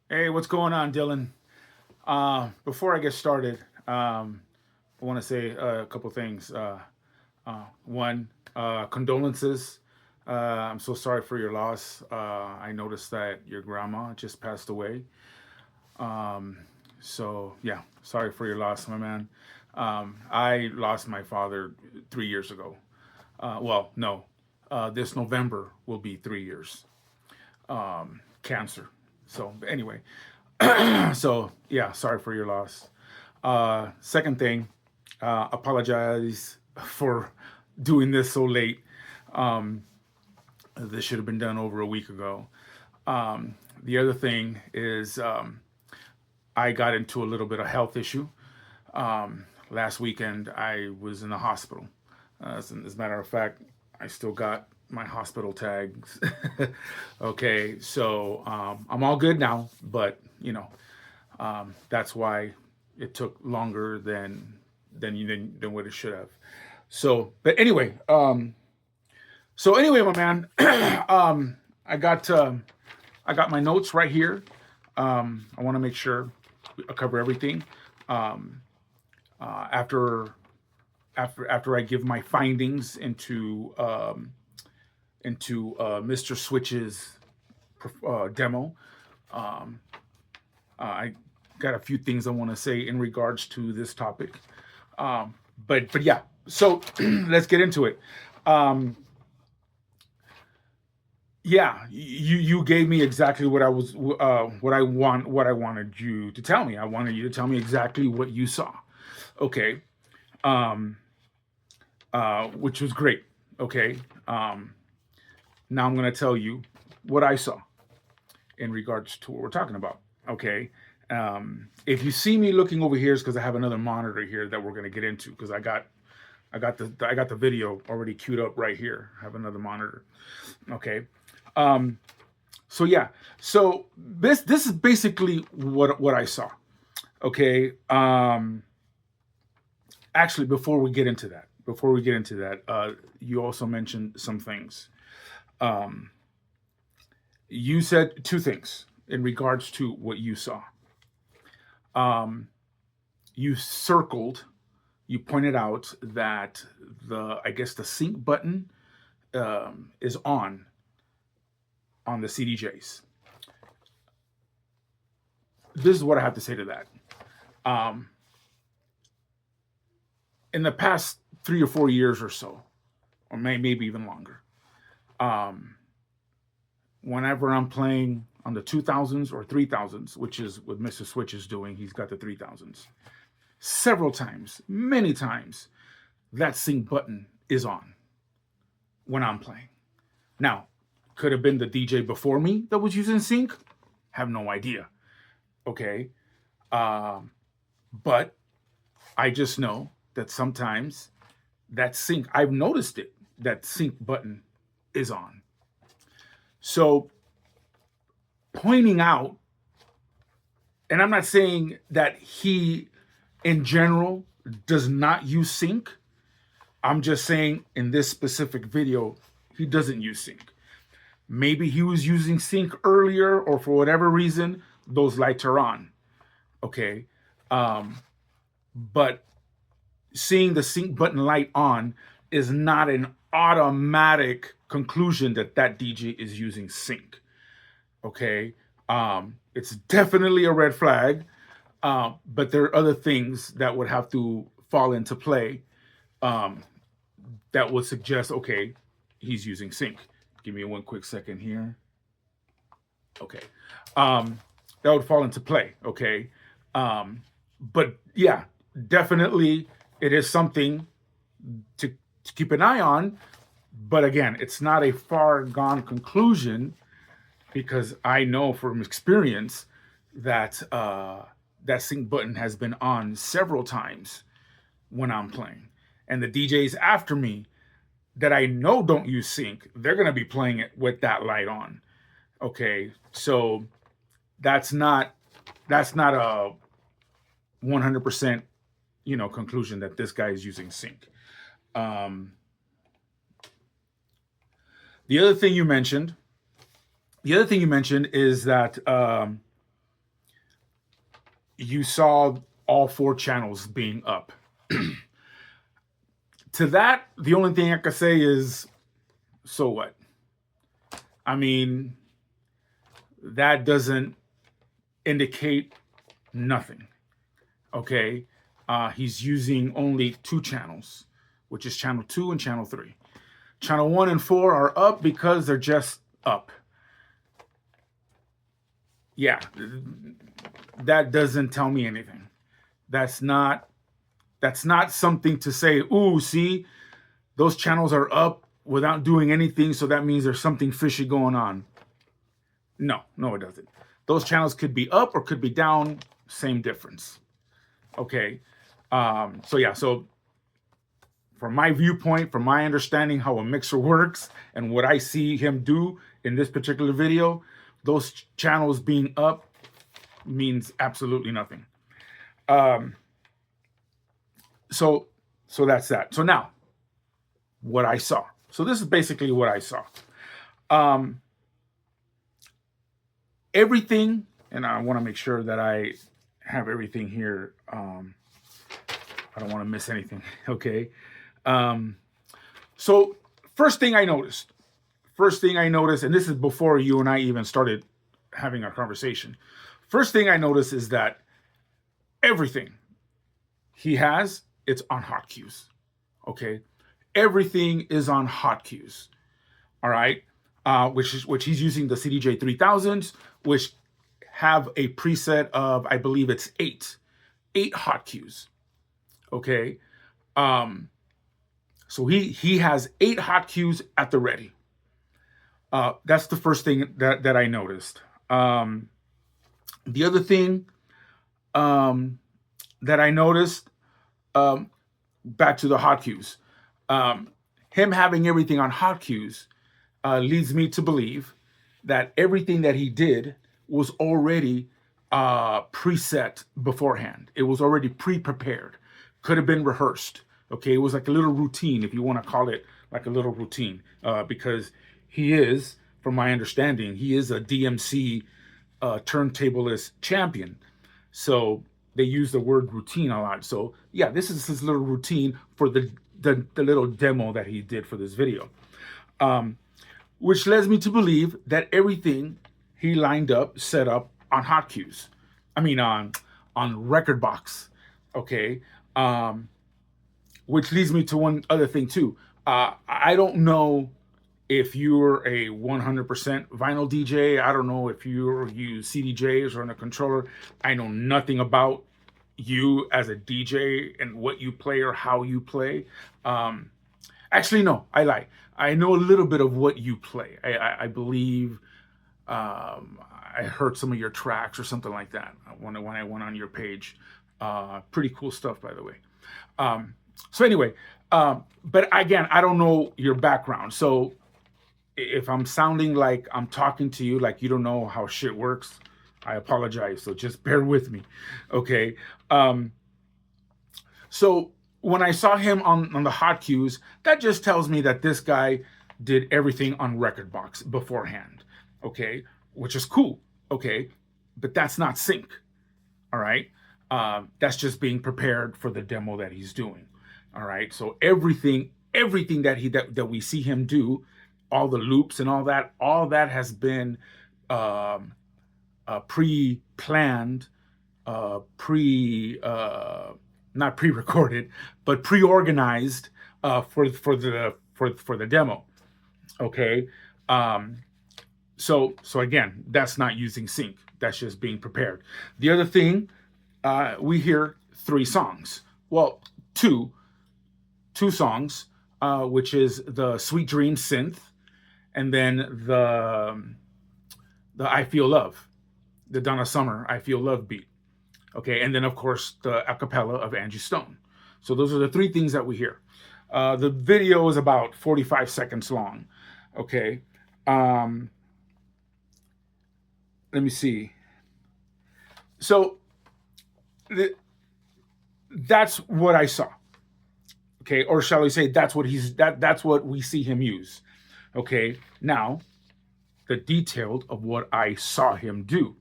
Hey, what's going on, Dylan? Before I get started, I want to say a couple things. One, condolences. I'm so sorry for your loss. I noticed that your grandma just passed away. Um, yeah, sorry for your loss, my man. I lost my father 3 years ago. Well, no, this November will be 3 years. Cancer. Anyway, so yeah, sorry for your loss. Second thing, apologize for doing this so late. Um, this should have been done over a week ago. The other thing is I got into a little bit of health issue. Last weekend, I was in the hospital. As a matter of fact, I still got my hospital tags. Okay, so I'm all good now, but that's why it took longer than what it should have. But anyway, my man, um, I got I got my notes right here. I want to make sure I cover everything. Um, after I give my findings into Mr. Switch's demo, um, I got a few things I want to say in regards to this topic. But yeah, so let's get into it. Um, yeah, you gave me exactly what I wanted you to tell me. I wanted you to tell me exactly what you saw. Okay, um, which was great. Okay, now I'm going to tell you what I saw in regards to what we're talking about. Okay. If you see me looking over here, is because I have another monitor here that we're going to get into because I got the video already queued up right here. I have another monitor. Okay. Um, so yeah. So this is basically what I saw. Okay. Actually, before we get into that, you also mentioned some things. Um, you said two things in regards to what you saw. Um, you circled, you pointed out that I guess the sync button is on the CDJs. This is what I have to say to that. Um, in the past 3 or 4 years or so, or maybe even longer, um, whenever I'm playing on the 2000s or 3000s, which is what Mr. Switch is doing, he's got the 3000s. Several times, many times, that sync button is on when I'm playing. Now, could have been the DJ before me that was using sync. Have no idea. Okay, um, but I just know that sometimes that sync. I've noticed it. That sync button is on. So pointing out, and I'm not saying that he, in general, does not use sync. I'm just saying in this specific video, he doesn't use sync. Maybe he was using sync earlier, or for whatever reason, those lights are on. Okay. Um, but seeing the sync button light on is not an automatic conclusion that that DJ is using sync. Okay. It's definitely a red flag, but there are other things that would have to fall into play um, that would suggest, okay, he's using sync. Give me one quick second here. Okay. Um, that would fall into play. Okay. But yeah, definitely it is something to keep an eye on. But again, it's not a far gone conclusion because I know from experience that that sync button has been on several times when I'm playing. And the DJs after me that I know don't use sync, they're going to be playing it with that light on. Okay. So that's not a 100% conclusion that this guy is using sync. Um, the other thing you mentioned, is that you saw all 4 channels being up. To that, the only thing I can say is, so what? I mean, that doesn't indicate nothing. Okay, he's using only 2 channels, which is channel 2 and channel 3. Channel 1 and 4 are up because they're just up. Yeah, that doesn't tell me anything. That's not something to say, ooh, see, those channels are up without doing anything, so that means there's something fishy going on. No, it doesn't. Those channels could be up or could be down, same difference. Okay, so from my viewpoint, from my understanding how a mixer works and what I see him do in this particular video, those channels being up means absolutely nothing. So that's that. So now, what I saw. So this is basically what I saw. Everything, and I want to make sure that I have everything here. I don't want to miss anything. Okay. So first thing I noticed, and this is before you and I even started having our conversation. First thing I noticed is that everything he has, it's on hot cues. Okay. Everything is on hot cues. All right. Which he's using the CDJ 3000s, which have a preset of, I believe it's 8 hot cues. Okay. So he has 8 hot cues at the ready. That's the first thing that I noticed. The other thing that I noticed, back to the hot cues, him having everything on hot cues leads me to believe that everything that he did was already preset beforehand. It was already pre-prepared. Could have been rehearsed. Okay, it was like a little routine, if you want to call it like a little routine, because he is, from my understanding, he is a DMC turntablist champion. So they use the word routine a lot. So yeah, this is his little routine for the little demo that he did for this video. Which leads me to believe that everything he lined up, set up on hot cues. I mean, on Rekordbox. Okay. Which leads me to one other thing too. I don't know if you're a 100% vinyl DJ. I don't know if you use CDJs or on a controller. I know nothing about you as a DJ and what you play or how you play. Actually, no, I lie. I know a little bit of what you play. I believe I heard some of your tracks or something like that when I went on your page. Pretty cool stuff, by the way. So anyway, but again, I don't know your background. So if I'm sounding like I'm talking to you like you don't know how shit works, I apologize. So just bear with me. Okay. So when I saw him on the hot cues, that just tells me that this guy did everything on Rekordbox beforehand. Okay. Which is cool. Okay. But that's not sync. All right. That's just being prepared for the demo that he's doing. All right. So everything that we see him do, all the loops and all that has been pre-planned, not pre-recorded, but pre-organized for the demo. Okay. So again, that's not using sync. That's just being prepared. The other thing, we hear 3 songs. Well, two songs, which is the Sweet Dream synth, and then the I Feel Love, the Donna Summer I Feel Love beat. Okay, and then of course the acapella of Angie Stone. So those are the 3 things that we hear. The video is about 45 seconds long. Okay. Let me see. So that's what I saw. Okay, or shall we say that's what we see him use. Okay, now the detail of what I saw him do.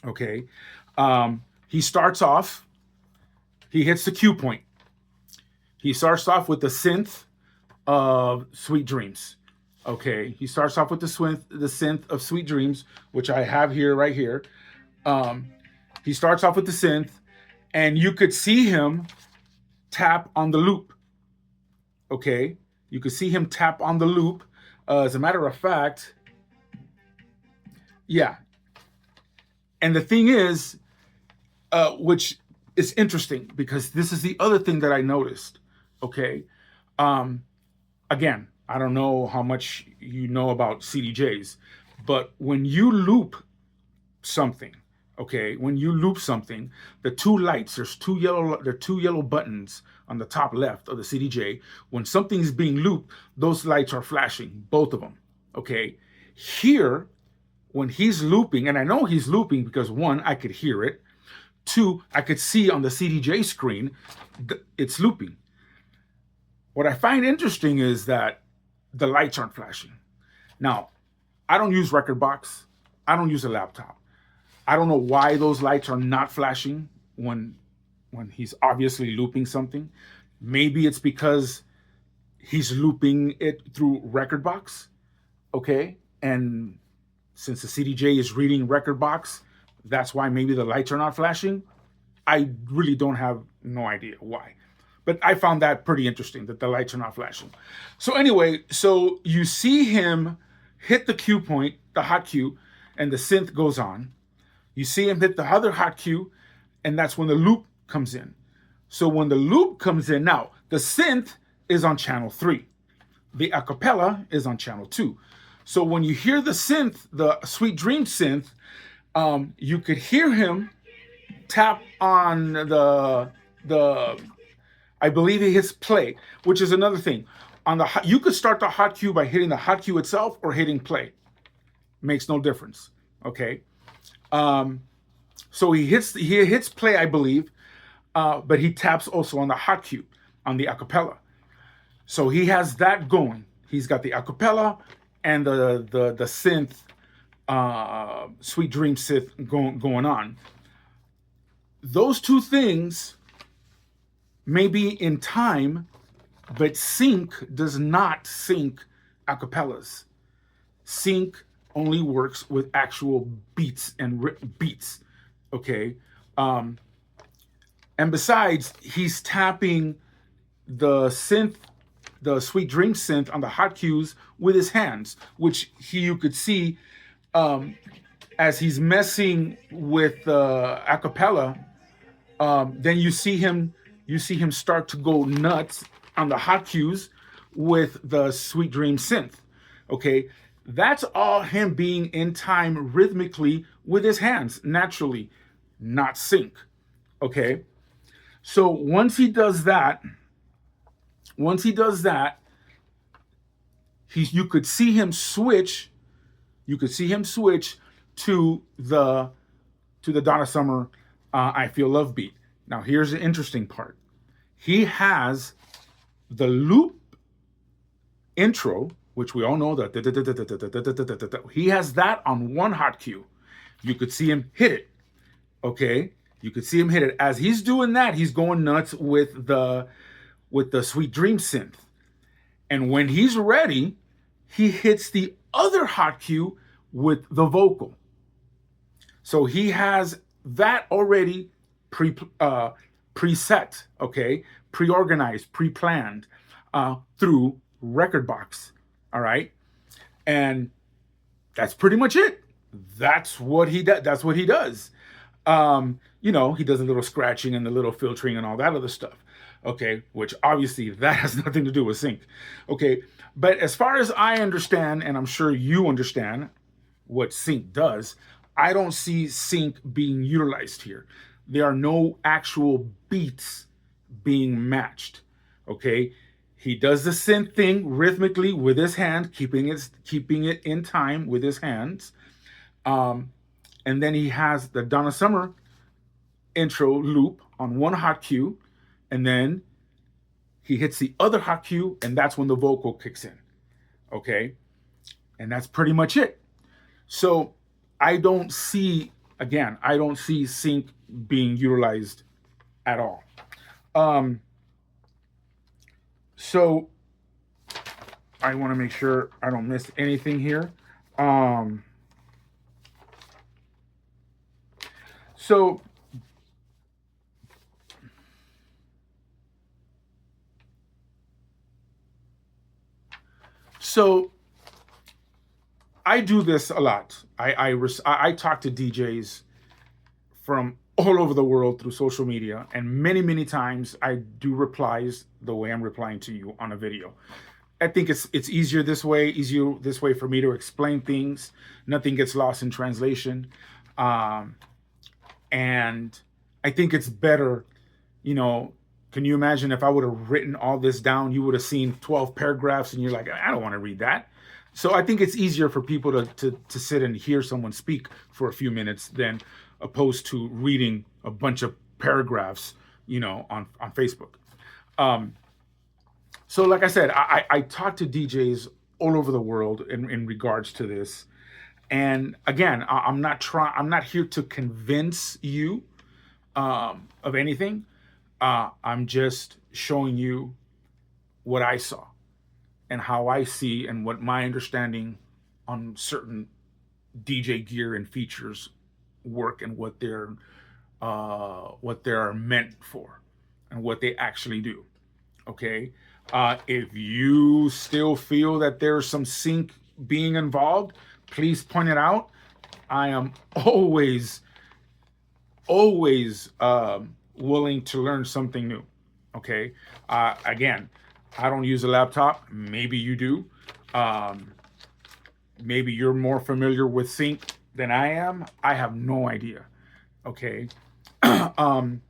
Okay, He starts off, he hits the cue point. He starts off with the synth of Sweet Dreams. Okay, he starts off with the synth of Sweet Dreams, which I have here, right here. He starts off with the synth, and you could see him tap on the loop. Okay, you could see him tap on the loop. As a matter of fact, yeah. And the thing is, which is interesting because this is the other thing that I noticed. Okay, again, I don't know how much you know about CDJs, but when you loop something, okay, when you loop something, the two lights, there are two yellow buttons on the top left of the CDJ. When something's being looped, those lights are flashing, both of them. Okay, here, when he's looping, and I know he's looping because one, I could hear it. Two, I could see on the CDJ screen, it's looping. What I find interesting is that the lights aren't flashing. Now, I don't use Rekordbox. I don't use a laptop. I don't know why those lights are not flashing when he's obviously looping something. Maybe it's because he's looping it through Rekordbox, okay? And since the CDJ is reading Rekordbox, that's why maybe the lights are not flashing. I really don't have no idea why. But I found that pretty interesting that the lights are not flashing. So anyway, so you see him hit the cue point, the hot cue, and the synth goes on. You see him hit the other hot cue, and that's when the loop comes in. So when the loop comes in, now the synth is on channel 3. The acapella is on channel 2. So when you hear the synth, the Sweet Dream synth, you could hear him tap on the I believe he hits play, which is another thing. You could start the hot cue by hitting the hot cue itself or hitting play. Makes no difference. Okay. So he hits play, I believe, but he taps also on the hot cue on the acapella. So he has that going. He's got the acapella and the synth, Sweet Dream synth going on. Those two things may be in time, but sync does not sync acapellas. Sync only works with actual beats and beats, okay? And besides, he's tapping the synth, the Sweet Dream synth on the hot cues with his hands, which you could see as he's messing with the acapella. Then you see him start to go nuts on the hot cues with the Sweet Dream synth. Okay, that's all him being in time rhythmically with his hands, naturally, not sync. Okay, so once he does that, you could see him switch. You could see him switch to the Donna Summer I Feel Love beat. Now here's the interesting part. He has the loop intro, which we all know that he has that on one hot cue. You could see him hit it. Okay, you could see him hit it. As he's doing that, he's going nuts with the Sweet Dream synth. And when he's ready, he hits the other hot cue with the vocal. So he has that already preset, okay, pre-organized, pre-planned through Rekordbox. All right, and that's pretty much it. That's what he does. That's what he does. He does a little scratching and a little filtering and all that other stuff. Okay, which obviously that has nothing to do with sync. Okay, but as far as I understand, and I'm sure you understand what sync does, I don't see sync being utilized here. There are no actual beats being matched. Okay, he does the synth thing rhythmically with his hand, keeping it in time with his hands, and then he has the Donna Summer intro loop on one hot cue, and then he hits the other hot cue, and that's when the vocal kicks in. Okay, and that's pretty much it. So I don't see Again, I don't see sync being utilized at all. Um, so I want to make sure I don't miss anything here. Um, so so I do this a lot. I talk to DJs from all over the world through social media, and many times I do replies the way I'm replying to you on a video. I think it's easier this way for me to explain things. Nothing gets lost in translation, um, and I think it's better. You know, can you imagine if I would have written all this down? You would have seen 12 paragraphs, and you're like, I don't want to read that. So I think it's easier for people to sit and hear someone speak for a few minutes than opposed to reading a bunch of paragraphs, on Facebook. Um, so like I said, I talk to DJs all over the world in regards to this. And again, I'm not here to convince you of anything. I'm just showing you what I saw and how I see and what my understanding on certain DJ gear and features work and what they're meant for and what they actually do. Okay. If you still feel that there's some sync being involved, please point it out. I am always willing to learn something new. Okay. Again, I don't use a laptop. Maybe you do. Maybe you're more familiar with sync than I am. I have no idea. Okay. um,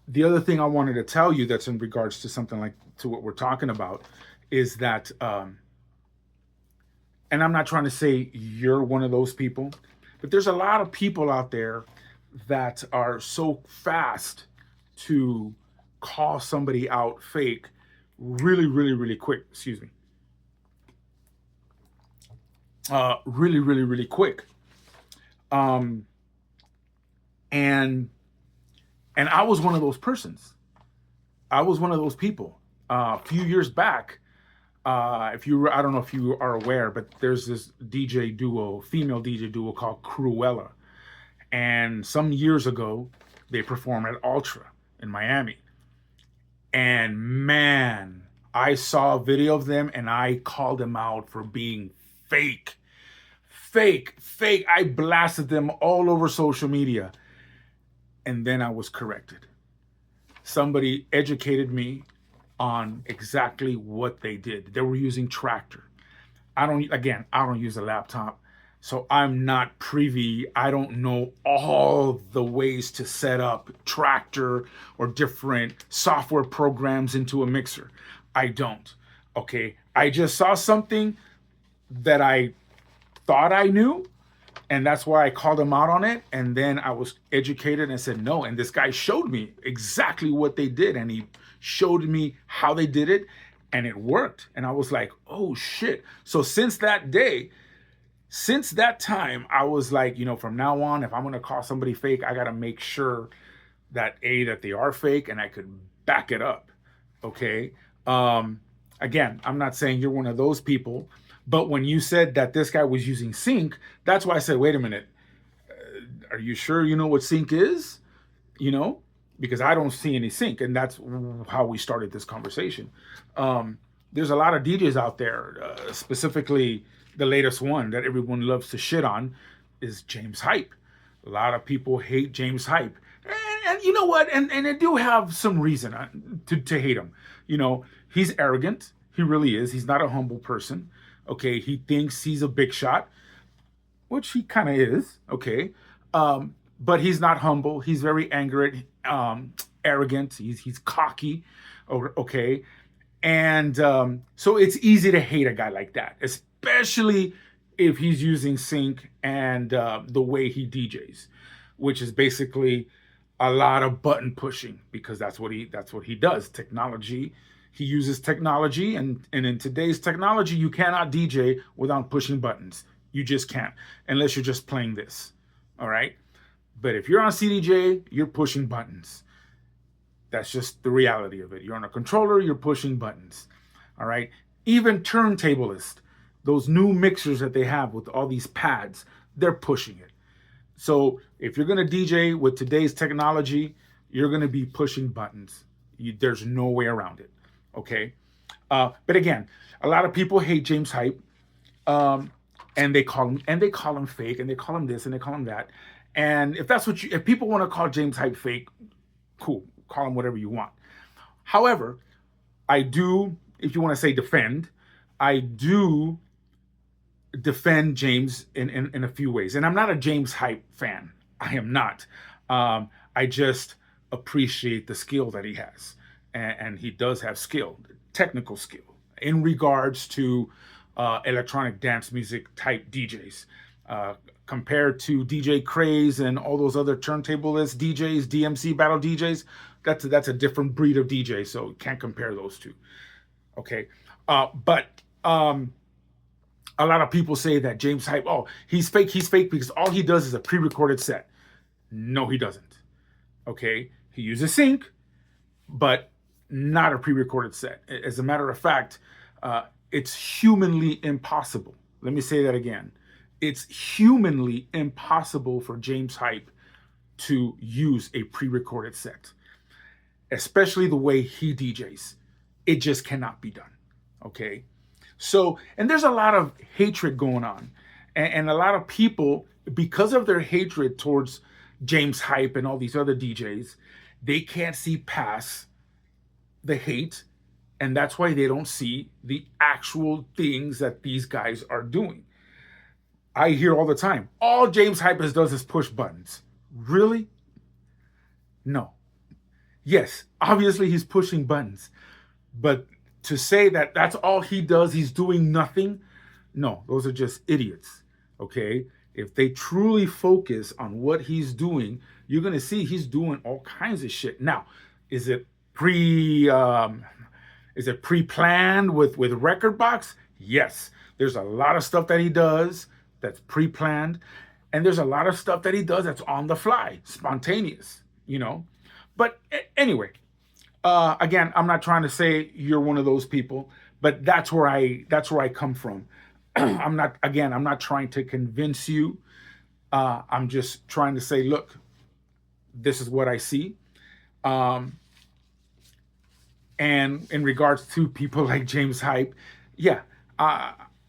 the other thing I wanted to tell you that's in regards to something like to what we're talking about is that, and I'm not trying to say you're one of those people, but there's a lot of people out there that are so fast to call somebody out fake really quick. Excuse me. Really quick. Um, and I was one of those persons. I was one of those people. A few years back, I don't know if you are aware, but there's this female DJ duo called Cruella. And some years ago, they performed at Ultra in Miami. And man, I saw a video of them and I called them out for being fake. Fake. I blasted them all over social media. And then I was corrected. Somebody educated me on exactly what they did. They were using Traktor. I don't use a laptop, so I'm not privy. I don't know all the ways to set up Traktor or different software programs into a mixer. I don't. Okay. I just saw something that I thought I knew, and that's why I called him out on it. And then I was educated and said no. And this guy showed me exactly what they did. And he showed me how they did it. And it worked. And I was like, oh shit. So since that time, I was like, from now on, if I'm going to call somebody fake, I got to make sure that they are fake and I could back it up. Okay. Again, I'm not saying you're one of those people. But when you said that this guy was using sync, that's why I said, wait a minute. Are you sure you know what sync is? Because I don't see any sync. And that's how we started this conversation. There's a lot of DJs out there, specifically the latest one that everyone loves to shit on is James Hype. A lot of people hate James Hype. And you know what? And they do have some reason to hate him. He's arrogant. He really is. He's not a humble person. Okay, he thinks he's a big shot, which he kind of is. Okay, but he's not humble. He's very arrogant. He's cocky. Okay, and so it's easy to hate a guy like that, especially if he's using sync and the way he DJs, which is basically a lot of button pushing because that's what he does. Technology. He uses technology, and in today's technology, you cannot DJ without pushing buttons. You just can't, unless you're just playing this. All right. But if you're on CDJ, you're pushing buttons. That's just the reality of it. You're on a controller, you're pushing buttons. All right. Even turntablist, those new mixers that they have with all these pads, they're pushing it. So if you're going to DJ with today's technology, you're going to be pushing buttons. There's no way around it. Okay. But again, a lot of people hate James Hype, and they call him fake, and they call him this, and they call him that. And if people want to call James Hype fake, cool, call him whatever you want. However, I do, if you want to say defend, I do defend James in a few ways. And I'm not a James Hype fan. I am not. I just appreciate the skill that he has. And he does have skill, technical skill, in regards to electronic dance music type DJs. Compared to DJ Craze and all those other turntablist DJs, DMC battle DJs, that's a different breed of DJ, so you can't compare those two. Okay, but a lot of people say that James Hype, oh, he's fake because all he does is a pre-recorded set. No, he doesn't. Okay, he uses sync, but not a pre-recorded set. As a matter of fact, it's humanly impossible. Let me say that again. It's humanly impossible for James Hype to use a pre-recorded set, especially the way he DJs. It just cannot be done. Okay. So, and there's a lot of hatred going on, and a lot of people, because of their hatred towards James Hype and all these other DJs, they can't see past the hate, and that's why they don't see the actual things that these guys are doing. I hear all the time, all James Hype does is push buttons. Really? No. Yes, obviously he's pushing buttons, but to say that that's all he does, he's doing nothing, no, those are just idiots. Okay? If they truly focus on what he's doing, you're going to see he's doing all kinds of shit. Now, is it pre-planned with Rekordbox? Yes. There's a lot of stuff that he does that's pre-planned, and there's a lot of stuff that he does that's on the fly, spontaneous, you know. But anyway, again, I'm not trying to say you're one of those people, but that's where I come from. I'm not trying to convince you. I'm just trying to say, look, this is what I see. And in regards to people like James Hype, yeah,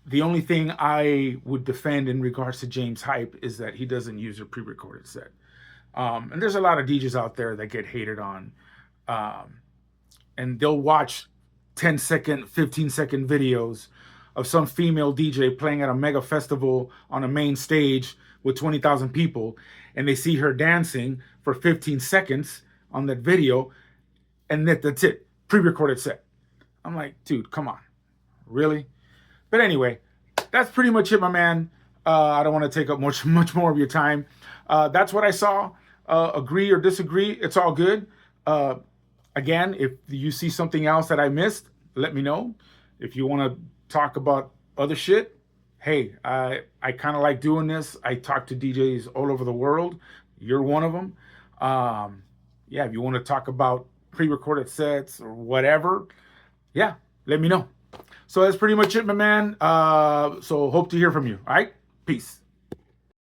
the only thing I would defend in regards to James Hype is that he doesn't use a pre-recorded set. And there's a lot of DJs out there that get hated on. And they'll watch 10-second, 15-second videos of some female DJ playing at a mega festival on a main stage with 20,000 people, and they see her dancing for 15 seconds on that video, and that's it, pre-recorded set. I'm like, dude, come on, really? But anyway, that's pretty much it, my man. I don't want to take up much more of your time. That's what I saw. Agree or disagree, it's all good. Again, if you see something else that I missed, let me know. If you want to talk about other shit, hey, I kind of like doing this. I talk to DJs all over the world. You're one of them. Yeah, if you want to talk about pre-recorded sets or whatever, yeah, let me know. So that's pretty much it, my man. So hope to hear from you. All right, peace.